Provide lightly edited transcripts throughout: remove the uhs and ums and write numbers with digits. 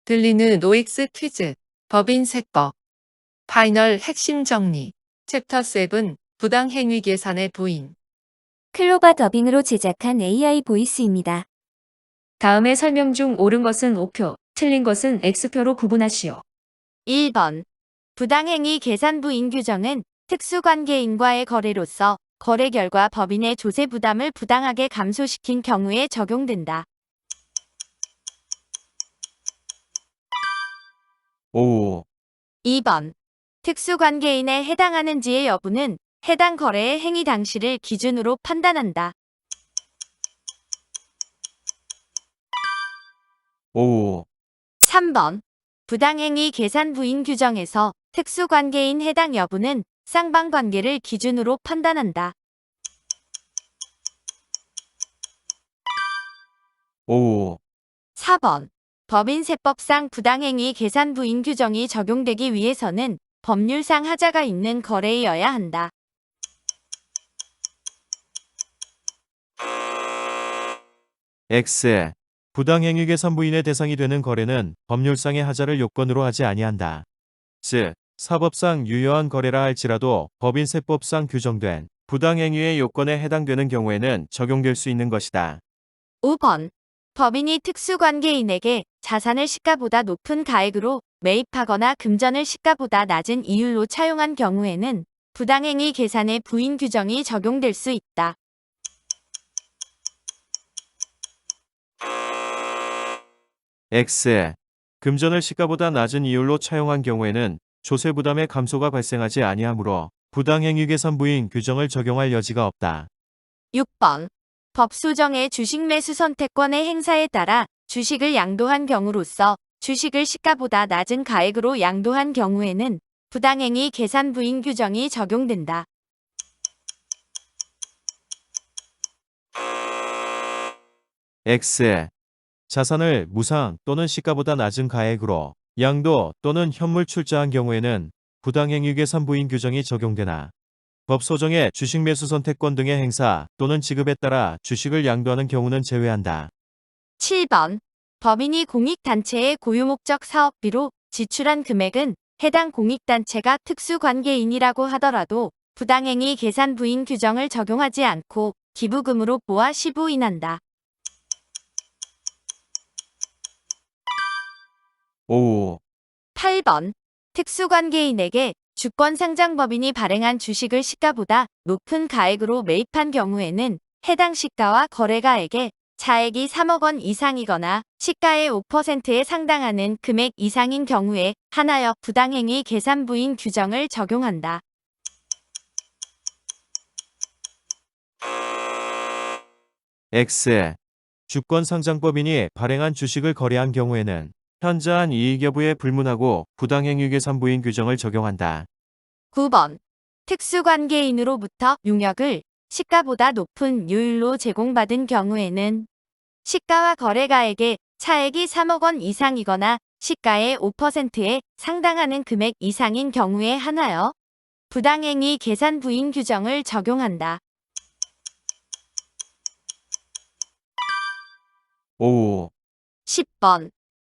들리는 노익스 퀴즈, 법인 세법, 파이널 핵심 정리, 챕터 7, 부당행위 계산의 부인. 클로바 더빙으로 제작한 AI 보이스입니다. 다음의 설명 중 옳은 것은 O표, 틀린 것은 X표로 구분하시오. 1번. 부당행위 계산부인 규정은 특수관계인과의 거래로서 거래 결과 법인의 조세 부담을 부당하게 감소시킨 경우에 적용된다. 오, 2번. 특수관계인에 해당하는지의 여부는 해당 거래의 행위 당시를 기준으로 판단한다. 오, 3번. 부당행위 계산부인 규정에서 특수관계인 해당 여부는 쌍방관계를 기준으로 판단한다. 오, 4번. 법인세법상 부당행위 계산부인 규정이 적용되기 위해서는 법률상 하자가 있는 거래이어야 한다. X. 부당행위 계산부인의 대상이 되는 거래는 법률상의 하자를 요건으로 하지 아니한다. 즉, 사법상 유효한 거래라 할지라도 법인세법상 규정된 부당행위의 요건에 해당되는 경우에는 적용될 수 있는 것이다. 5번. 법인이 특수관계인에게 자산을 시가보다 높은 가액으로 매입하거나 금전을 시가보다 낮은 이율로 차용한 경우에는 부당행위 계산의 부인 규정이 적용될 수 있다. X. 금전을 시가보다 낮은 이율로 차용한 경우에는 조세 부담의 감소가 발생하지 아니하므로 부당행위 계산부인 규정을 적용할 여지가 없다. 6번. 법소정의 주식 매수 선택권의 행사에 따라 주식을 양도한 경우로서 주식을 시가보다 낮은 가액으로 양도한 경우에는 부당행위 계산 부인 규정이 적용된다. X. 자산을 무상 또는 시가보다 낮은 가액으로 양도 또는 현물 출자한 경우에는 부당행위 계산부인 규정이 적용되나 법소정의 주식 매수 선택권 등의 행사 또는 지급에 따라 주식을 양도하는 경우는 제외한다. 7번. 법인이 공익단체의 고유목적 사업비로 지출한 금액은 해당 공익단체가 특수관계인이라고 하더라도 부당행위 계산 부인 규정을 적용하지 않고 기부금으로 보아 시부인한다. 오, 8번. 특수관계인에게 주권상장법인이 발행한 주식을 시가보다 높은 가액으로 매입한 경우에는 해당 시가와 거래가액의 차액이 3억 원 이상이거나 시가의 5%에 상당하는 금액 이상인 경우에 하나여 부당행위 계산부인 규정을 적용한다. X. 주권상장법인이 발행한 주식을 거래한 경우에는 현저한 이익 여부에 불문하고 부당행위 계산부인 규정을 적용한다. 9번. 특수관계인으로부터 용역을 시가보다 높은 요율로 제공받은 경우에는 시가와 거래가액의 차액이 3억 원 이상이거나 시가의 5%에 상당하는 금액 이상인 경우에 하나여 부당행위 계산 부인 규정을 적용한다. 오, 10번.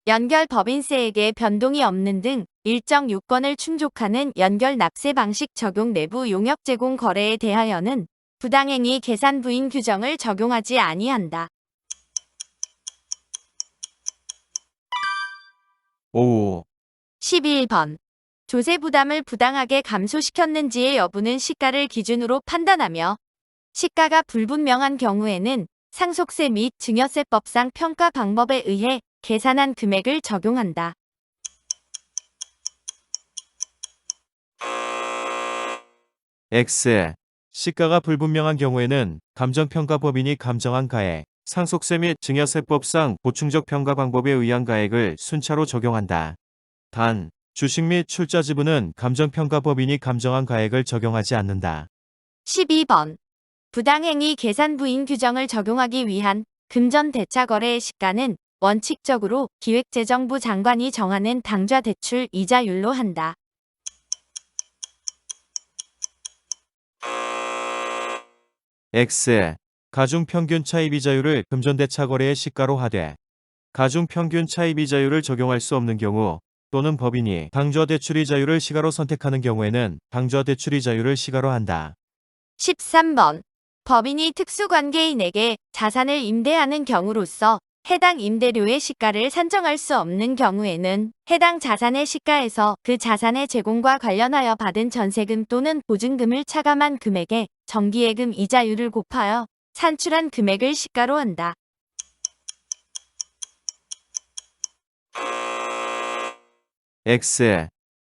연결 법인세에게 변동이 없는 등 일정 요건을 충족하는 연결 납세 방식 적용 내부 용역 제공 거래에 대하여는 부당행위 계산 부인 규정을 적용하지 아니한다. 오, 11번. 조세 부담을 부당하게 감소시켰는지의 여부는 시가를 기준으로 판단하며 시가가 불분명한 경우에는 상속세 및 증여세법상 평가 방법에 의해 계산한 금액을 적용한다. X. 시가가 불분명한 경우에는 감정평가법인이 감정한 가액, 상속세 및 증여세법상 보충적 평가 방법에 의한 가액을 순차로 적용한다. 단, 주식 및 출자 지분은 감정평가법인이 감정한 가액을 적용하지 않는다. 12번. 부당행위 계산 부인 규정을 적용하기 위한 금전 대차 거래의 시가는 원칙적으로 기획재정부 장관이 정하는 당좌 대출 이자율로 한다. X. 가중 평균 차입 이자율을 금전대차 거래의 시가로 하되 가중평균 차입 이자율을 적용할 수 없는 경우 또는 법인이 당좌 대출 이자율을 시가로 선택하는 경우에는 당좌 대출 이자율을 시가로 한다. 13번. 법인이 특수관계인에게 자산을 임대하는 경우로서 해당 임대료의 시가를 산정할 수 없는 경우에는 해당 자산의 시가에서 그 자산의 제공과 관련하여 받은 전세금 또는 보증금을 차감한 금액에 정기예금 이자율을 곱하여 산출한 금액을 시가로 한다. X.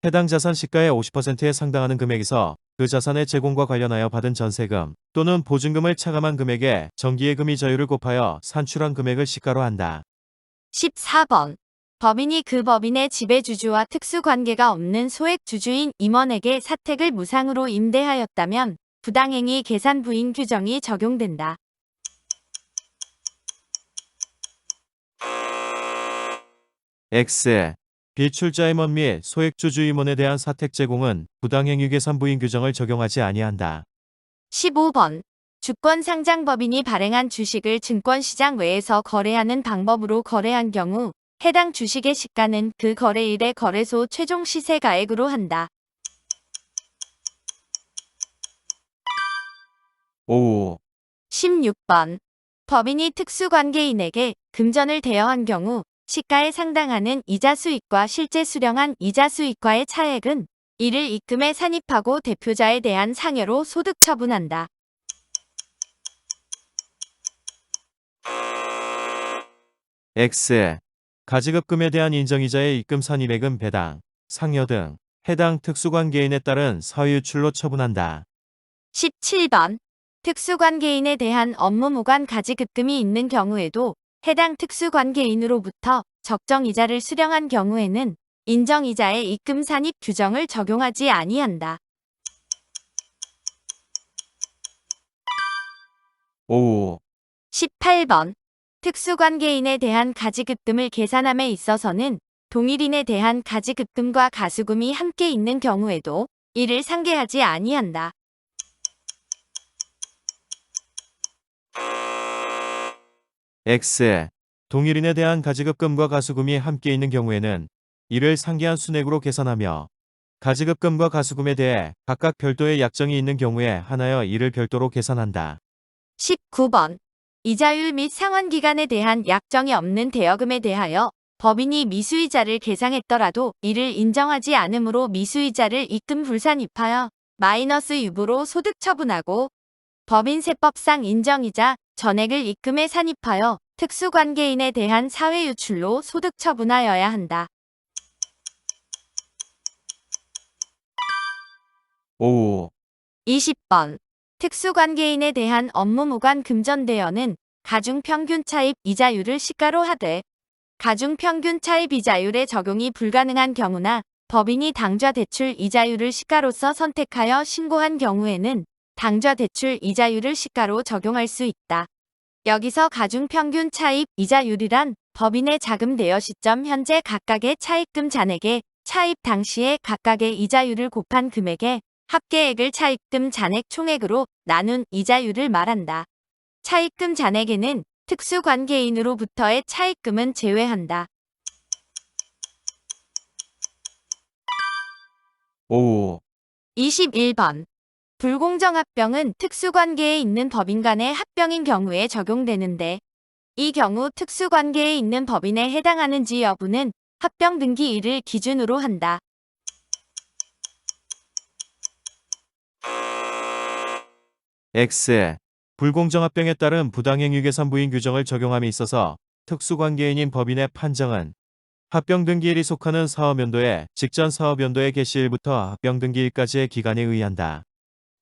해당 자산 시가의 50%에 상당하는 금액에서 그 자산의 제공과 관련하여 받은 전세금 또는 보증금을 차감한 금액에 정기예금 이자율을 곱하여 산출한 금액을 시가로 한다. 14번. 법인이 그 법인의 지배주주와 특수관계가 없는 소액주주인 임원에게 사택을 무상으로 임대하였다면 부당행위 계산 부인 규정이 적용된다. X. 비출자 임원 및 소액주주 임원에 대한 사택 제공은 부당행위 계산 부인 규정을 적용하지 아니한다. 15번. 주권상장법인이 발행한 주식을 증권시장 외에서 거래하는 방법으로 거래한 경우 해당 주식의 시가는 그 거래일의 거래소 최종 시세가액으로 한다. 5. 16번. 법인이 특수관계인에게 금전을 대여한 경우 시가에 상당하는 이자 수익과 실제 수령한 이자 수익과의 차액은 이를 입금에 산입하고 대표자에 대한 상여로 소득 처분한다. X. 가지급금에 대한 인정이자의 입금 산입액은 배당, 상여 등 해당 특수관계인에 따른 사유출로 처분한다. 17번. 특수관계인에 대한 업무 무관 가지급금이 있는 경우에도 해당 특수관계인으로부터 적정 이자를 수령한 경우에는 인정이자의 입금 산입 규정을 적용하지 아니한다. 5. 18번. 특수관계인에 대한 가지급금을 계산함에 있어서는 동일인에 대한 가지급금과 가수금이 함께 있는 경우에도 이를 상계하지 아니한다. X. 동일인에 대한 가지급금과 가수금이 함께 있는 경우에는 이를 상계한 순액으로 계산하며 가지급금과 가수금에 대해 각각 별도의 약정이 있는 경우에 한하여 이를 별도로 계산한다. 19번. 이자율 및 상환기간에 대한 약정이 없는 대여금에 대하여 법인이 미수이자를 계상했더라도 이를 인정하지 않으므로 미수이자를 입금 불산입하여 마이너스 유보로 소득 처분하고 법인세법상 인정이자 전액을 입금에 산입하여 특수관계인에 대한 사회유출로 소득 처분하여야 한다. 5. 20번. 특수관계인에 대한 업무 무관 금전대여는 가중평균 차입 이자율을 시가로 하되 가중평균 차입 이자율의 적용이 불가능한 경우나 법인이 당좌 대출 이자율을 시가로서 선택하여 신고한 경우에는 당좌 대출 이자율을 시가로 적용할 수 있다. 여기서 가중평균 차입 이자율이란 법인의 자금 대여 시점 현재 각각의 차입금 잔액에 차입 당시에 각각의 이자율을 곱한 금액에 합계액을 차입금 잔액 총액으로 나눈 이자율을 말한다. 차입금 잔액에는 특수관계인으로부터의 차입금은 제외한다. 5. 21번. 불공정합병은 특수관계에 있는 법인 간의 합병인 경우에 적용되는데 이 경우 특수관계에 있는 법인에 해당하는지 여부는 합병 등기일을 기준으로 한다. X. 불공정합병에 따른 부당행위 계산 부인 규정을 적용함에 있어서 특수관계인인 법인의 판정은 합병 등기일이 속하는 사업연도의 직전 사업연도의 개시일부터 합병 등기일까지의 기간에 의한다.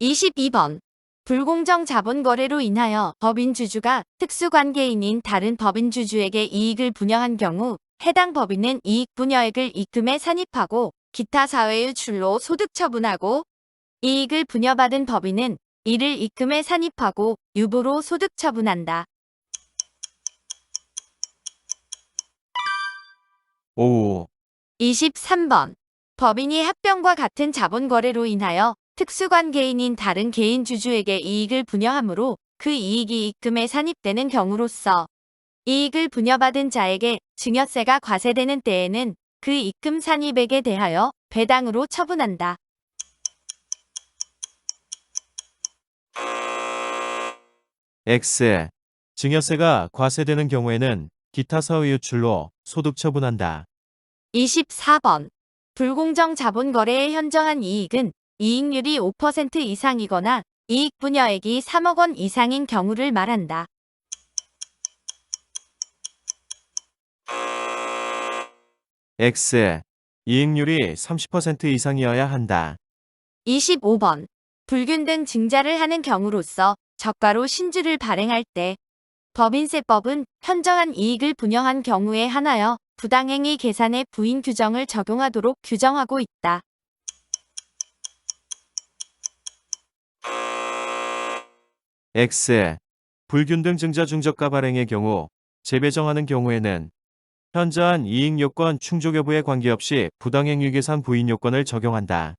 22번. 불공정 자본거래로 인하여 법인주주가 특수관계인인 다른 법인주주에게 이익을 분여한 경우 해당 법인은 이익 분여액을 입금에 산입하고 기타 사회유출로 소득 처분하고 이익을 분여받은 법인은 이를 입금에 산입하고 유보로 소득 처분한다. 5. 23번. 법인이 합병과 같은 자본거래로 인하여 특수관계인인 다른 개인 주주에게 이익을 분여하므로 그 이익이 입금에 산입되는 경우로서 이익을 분여받은 자에게 증여세가 과세되는 때에는 그 입금 산입액에 대하여 배당으로 처분한다. X. 증여세가 과세되는 경우에는 기타 사후 유출로 소득 처분한다. 24번. 불공정 자본 거래에 현저한 이익은 이익률이 5% 이상이거나 이익 분여액이 3억 원 이상인 경우를 말한다. X. 이익률이 30% 이상이어야 한다. 25번. 불균등 증자를 하는 경우로서 저가로 신주를 발행할 때 법인세법은 현저한 이익을 분여한 경우에 한하여 부당행위 계산의 부인 규정을 적용하도록 규정하고 있다. X. 불균등 증자 중저가 발행의 경우 재배정하는 경우에는 현저한 이익 요건 충족 여부에 관계없이 부당행위 계산 부인 요건을 적용한다.